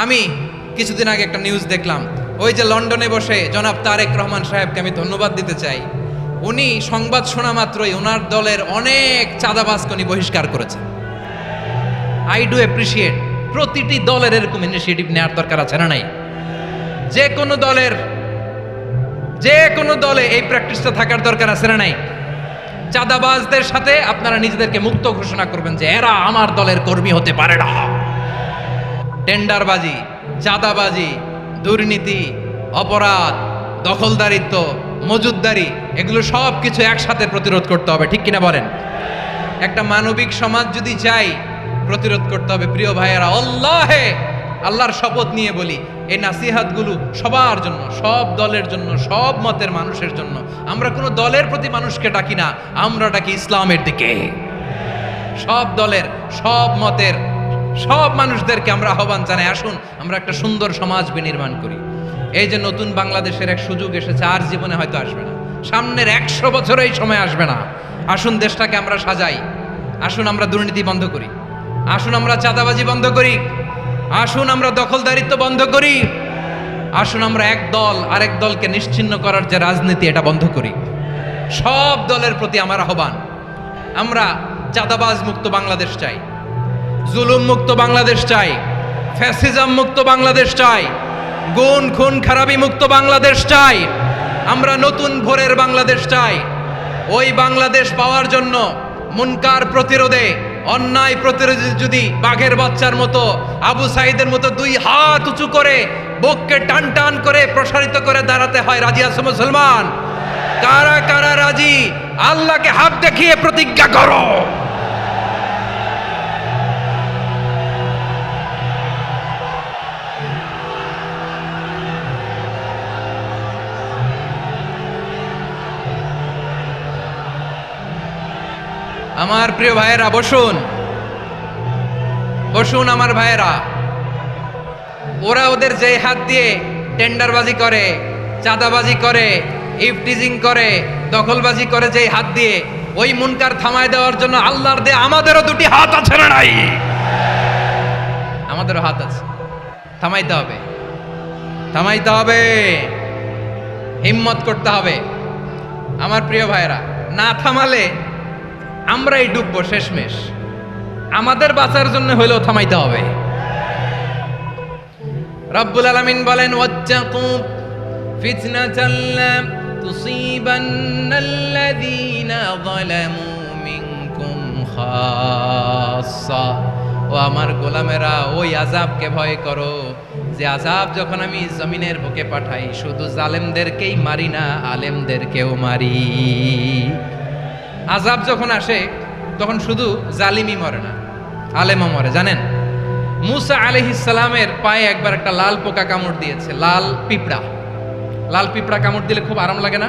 আমি কিছুদিন আগে একটা নিউজ দেখলাম, ওই যে লন্ডনে বসে জনাব তারেক রহমান সাহেবকে আমি ধন্যবাদ দিতে চাই। উনি সংবাদ শোনা মাত্রই ওনার দলের অনেক চাঁদাবাজকে উনি বহিষ্কার করেছেন। I do appreciate. প্রতিটি দলের এরকম ইনিশিয়েটিভ নেওয়ার দরকার আছে না নাই? যে কোনো দলে এই প্র্যাকটিসটা থাকার দরকার আছে না নাই? চাঁদাবাজদের সাথে আপনারা নিজেদেরকে মুক্ত ঘোষণা করবেন যে এরা আমার দলের কর্মী হতে পারে না। টেন্ডারবাজি, চাঁদাবাজি, দুর্নীতি, অপরাধ, দখলদারিত্ব, মজুদদারি, এগুলো সব কিছু একসাথে প্রতিরোধ করতে হবে, ঠিক কিনা বলেন? একটা মানবিক সমাজ যদি চাই, প্রতিরোধ করতে হবে। প্রিয় ভাইয়েরা, আল্লাহর শপথ নিয়ে বলি, এই নাসিহাতগুলো সবার জন্য, সব দলের জন্য, সব মতের মানুষের জন্য। আমরা কোনো দলের প্রতি মানুষকে ডাকি না, আমরা ডাকি ইসলামের দিকে। সব দলের, সব মতের, সব মানুষদেরকে আমরা আহ্বান জানাই, আসুন আমরা একটা সুন্দর সমাজ বিনির্মাণ করি। এই যে নতুন বাংলাদেশের এক সুযোগ এসেছে, আর জীবনে হয়তো আসবে না, সামনের 100 বছরে এই সময় আসবে না। আসুন দেশটাকে আমরা সাজাই, আসুন আমরা দুর্নীতি বন্ধ করি, আসুন আমরা চাঁদাবাজি বন্ধ করি, আসুন আমরা দখলদারিত্ব বন্ধ করি, আসুন আমরা এক দল আরেক দলকে নিশ্চিহ্ন করার যে রাজনীতি, এটা বন্ধ করি। সব দলের প্রতি আমার আহ্বান, আমরা চাঁদাবাজ মুক্ত বাংলাদেশ চাই, জুলুম মুক্ত বাংলাদেশ চাই, ফ্যাসিজম মুক্ত বাংলাদেশ চাই, গুণ খুন খারাপি মুক্ত বাংলাদেশ চাই। আমরা নতুন ভোরের বাংলাদেশ চাই। ওই বাংলাদেশ পাওয়ার জন্য মুনকার প্রতিরোধে, অন্যায় প্রতিরোধে যদি বাঘের বাচ্চার মতো, আবু সাইদের মতো 2 হাত উঁচু করে বুককে টান টান করে প্রসারিত করে দাঁড়াতে হয়, রাজি আছো মুসলমান? কারা কারা রাজি? আল্লাহকে হাত দেখিয়ে প্রতিজ্ঞা করো। আমার প্রিয় ভাইয়েরা, বসুন বসুন আমার ভাইয়েরা। ওরা ওদের যে হাত দিয়ে টেন্ডারবাজি করে, চাঁদাবাজি করে, ইফটিজিং করে, দখলবাজি করে, যে হাত দিয়ে, ওই মুনকার থামায় দেওয়ার জন্য আল্লাহর দেয়া আমাদেরও 2টি হাত আছে না নাই? আমাদেরও হাত আছে। থামাইতে হবে, থামাইতে হবে, হিম্মত করতে হবে। আমার প্রিয় ভাইয়েরা, না থামালে আমরাই ডুববো শেষমেশ। আমাদের বাঁচার জন্য হইলেও থামাইতে হবে। রব্বুল আলামিন বলেন, ওয়াত্তাকু ফিতনাতাল লা তুসিবান্নাল্লাযীনা যালামু মিনকুম খাসসা। ও আমার গোলামেরা, ওই আযাবকে ভয় করো যে আযাব যখন আমি জমিনের বুকে পাঠাই, শুধু জালেমদেরকেই মারি না, আলেমদেরকেও মারি। আযাব যখন আসে তখন শুধু জালিমই মরে না, আলেমও মরে। জানেন, মুসা আলাইহিস সালামের পায়ে একবার একটা লাল পোকা কামড় দিয়েছে, লাল পিঁপড়া। লাল পিঁপড়া কামড় দিলে খুব আরাম লাগে না?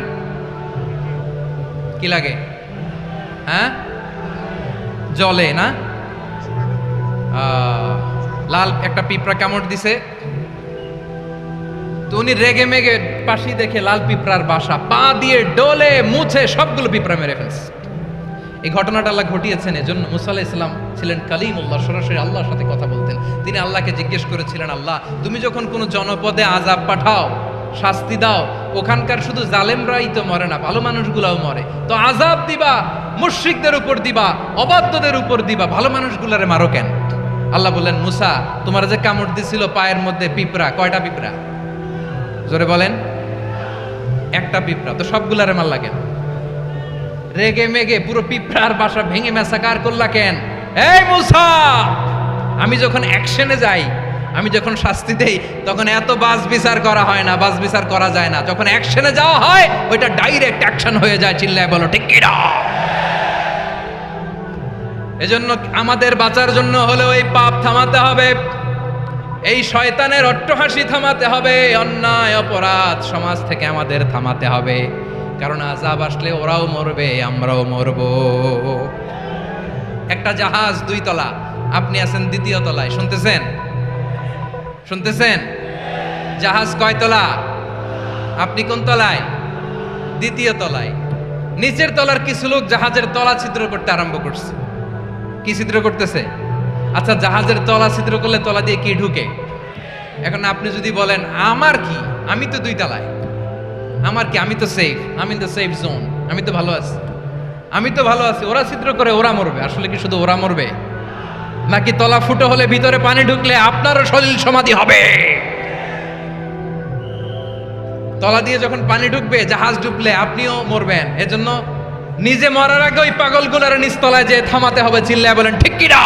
কি লাগে? হ্যাঁ, জ্বলে না? লাল একটা পিঁপড়া কামড় দিছে, তো উনি রেগে মেগে পাশি দেখে লাল পিঁপড়ার বাসা, পা দিয়ে ডলে মুছে সবগুলো পিঁপড়া মেরে ফেলছে। এই ঘটনাটা আল্লাহ ঘটিয়েছেন এজন্য। মুসা আলাইহিস সালাম ছিলেন কালিমুল্লাহ, সরাসরি আল্লাহর সাথে কথা বলতেন। তিনি আল্লাহকে জিজ্ঞেস করেছিলেন, আল্লাহ তুমি যখন কোনো জনপদে আযাব পাঠাও, শাস্তি দাও, ওখানকার শুধু জালেমরাই তো মরে না, ভালো মানুষগুলাও মরে, তো আযাব দিবা মুশরিকদের উপর দিবা, অবাধ্যদের উপর দিবা, ভালো মানুষগুলারে মারো কেন? আল্লাহ বললেন, মুসা তোমার যে কামড় দিছিল পায়ের মধ্যে পিঁপড়া, কয়টা পিঁপড়া? জোরে বলেন। একটা পিঁপড়া, তো সবগুলারে মারলা কেন? রেগে মেগে পুরো পিঁপড়ার বাসা ভেঙে ম্যাসাকার করলা কেন? এই মুসা, আমি যখন অ্যাকশনে যাই, আমি যখন শাস্তি দেই, তখন এত বাস বিচার করা হয় না, বাস বিচার করা যায় না। যখন অ্যাকশনে যাওয়া হয়, ওইটা ডাইরেক্ট অ্যাকশন হয়ে যায়। চিল্লায় বলো ঠিক কি না? এজন্য আমাদের বাঁচার জন্য হলে ওই পাপ থামাতে হবে, এই শয়তানের অট্টহাসি থামাতে হবে, অন্যায় অপরাধ সমাজ থেকে আমাদের থামাতে হবে। কারণ আযাব আসলে ওরাও মরবে, আমরাও মরব। একটা জাহাজ 2 তলা, আপনি আছেন 2য় তলায়, শুনতেছেন? শুনতেছেন? জাহাজ কয় তলা? আপনি কোন তলায়? 2য় তলায়। নিচের তলার কিছু লোক জাহাজের তলা ছিদ্র করতে আরম্ভ করছে। কি ছিদ্র করতেছে? আচ্ছা, জাহাজের তলা ছিদ্র করলে তলা দিয়ে কি ঢুকে? এখন আপনি যদি বলেন আমার কি, আমি তো 2 তলায়, আমার কি, আমি তো সেফ, আমি ইন দ্য সেফ জোন, আমি তো ভালো আছি, আমি তো ভালো আছি, ওরা ছিদ্র করে ওরা মরবে। আসলে কি শুধু ওরা মরবে, নাকি তলা ফুটো হলে ভিতরে পানি ঢুকলে আপনারও সলিল সমাধি হবে? তলা দিয়ে যখন পানি ঢুকবে, জাহাজ ডুবলে আপনিও মরবেন। এজন্য নিজে মরার আগে ওই পাগলগুলোর নিচতলায় যে থামাতে হবে, চিল্লায় বলেন ঠিক কিনা?